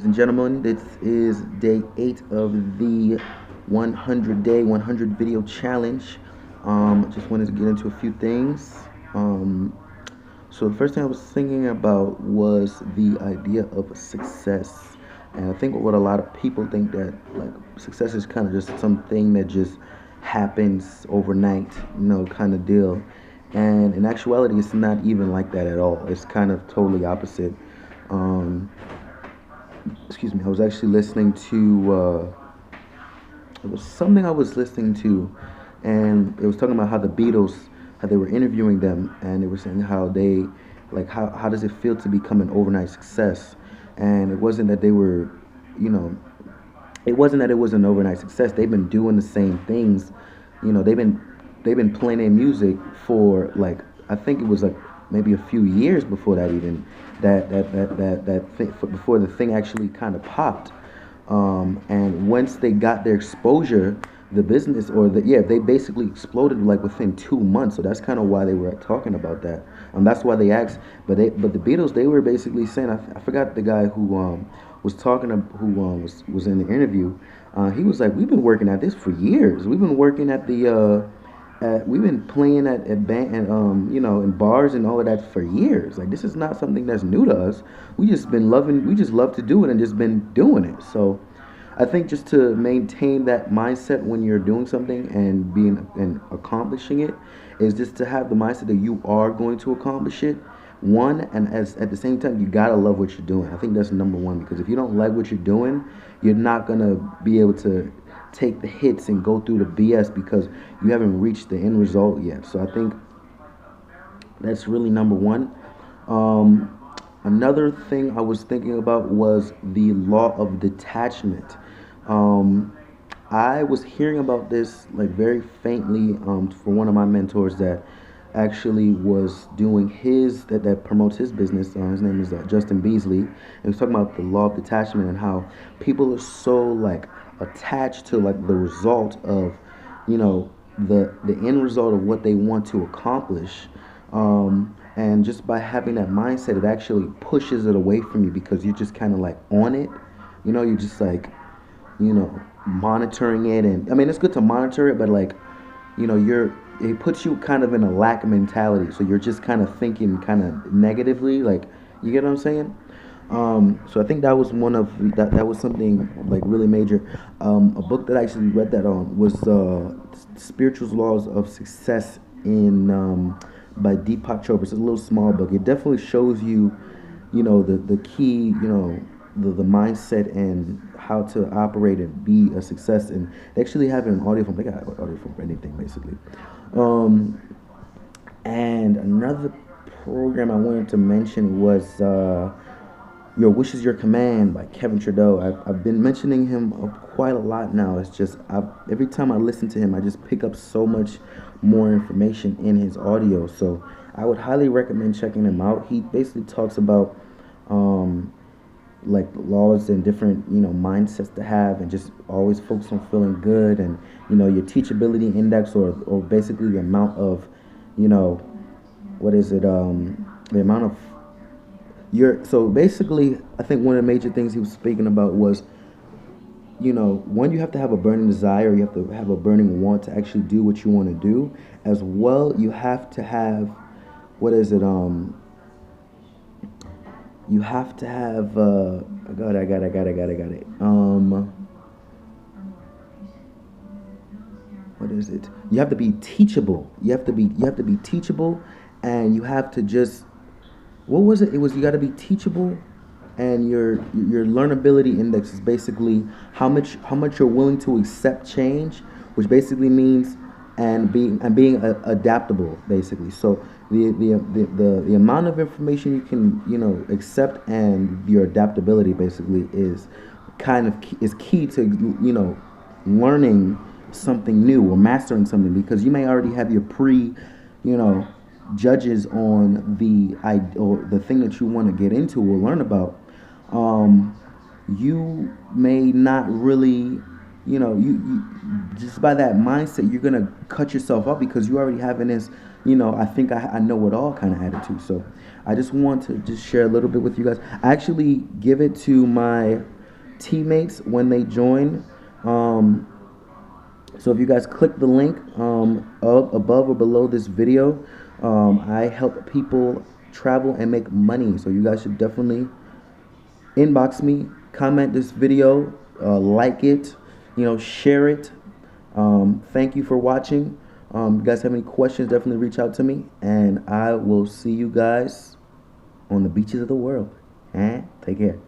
and gentlemen, this is day 8 of the 100 day, 100 video challenge. Just wanted to get into a few things. Um, so, the first thing I was thinking about was the idea of success. And I think what a lot of people think that like success is kind of just something that just happens overnight, kind of deal. And in actuality, it's not even like that at all. It's kind of totally opposite. Um, excuse me, I was actually listening to it was something I was listening to, and it was talking about how the Beatles, how they were interviewing them, and they were saying how they, like, how does it feel to become an overnight success? And it wasn't that they were, you know, it wasn't that it was an overnight success. They've been doing the same things. They've been playing their music for like I think it was like maybe a few years before that even before the thing actually kind of popped. And once they got their exposure, the business or the yeah, they basically exploded like within 2 months. So that's kind of why they were talking about that. That's why they asked. But the Beatles, they were basically saying I forgot the guy who was talking to, who was in the interview. He was like, we've been working at this for years. We've been working at we've been playing at band and in bars and all of that for years. Like this is not something that's new to us. We just love to do it and just been doing it. So I think just to maintain that mindset when you're doing something and being and accomplishing it is just to have the mindset that you are going to accomplish it. One, and as at the same time, you gotta love what you're doing. I think that's number one because if you don't like what you're doing, you're not gonna be able to take the hits and go through the BS because you haven't reached the end result yet. So I think that's really number one. Um, Another thing I was thinking about was the law of detachment. Um, I was hearing about this like very faintly for one of my mentors that actually was doing that promotes his business. His name is Justin Beasley. And he was talking about the law of detachment and how people are so like attached to like the result of, the end result of what they want to accomplish. And just by having that mindset, it actually pushes it away from you because you're just kind of like on it. You're just like monitoring it. And I mean, it's good to monitor it, but like, it puts you kind of in a lack mentality. So you're just kind of thinking kind of negatively. Like, you get what I'm saying? So I think that was that was something like really major. A book that I actually read that on was Spiritual Laws of Success in by Deepak Chopra. It's a little small book. It definitely shows you, the key, the mindset and how to operate and be a success. And they actually have an audio from. They got audio from anything basically. Um, and another program I wanted to mention was Your Wish is Your Command by Kevin Trudeau. I've been mentioning him quite a lot now. It's just every time I listen to him, I just pick up so much more information in his audio. So I would highly recommend checking him out. He basically talks about um, like laws and different mindsets to have, and just always focus on feeling good, and your teachability index, or basically the amount of you know what is it the amount of your so basically I think one of the major things he was speaking about was one, you have to have a burning desire, you have to have a burning want to actually do what you want to do. As well, you have to have what is it you have to have I got it. What is it? You have to be teachable. You have to be teachable, and you have to just what was it? It was you got to be teachable, and your learnability index is basically how much you're willing to accept change, which basically means and being adaptable basically. So the amount of information you can accept, and your adaptability basically is is key to learning something new or mastering something, because you may already have your you know judges on or the thing that you want to get into or learn about. um, you may not really, you just by that mindset, you're gonna cut yourself off because you already having this I think I know it all kind of attitude. So I just want to just share a little bit with you guys. I actually give it to my teammates when they join. Um, so if you guys click the link up above or below this video, I help people travel and make money. So you guys should definitely inbox me, comment this video, like it, share it. Thank you for watching. You guys have any questions, definitely reach out to me, and I will see you guys on the beaches of the world. Take care.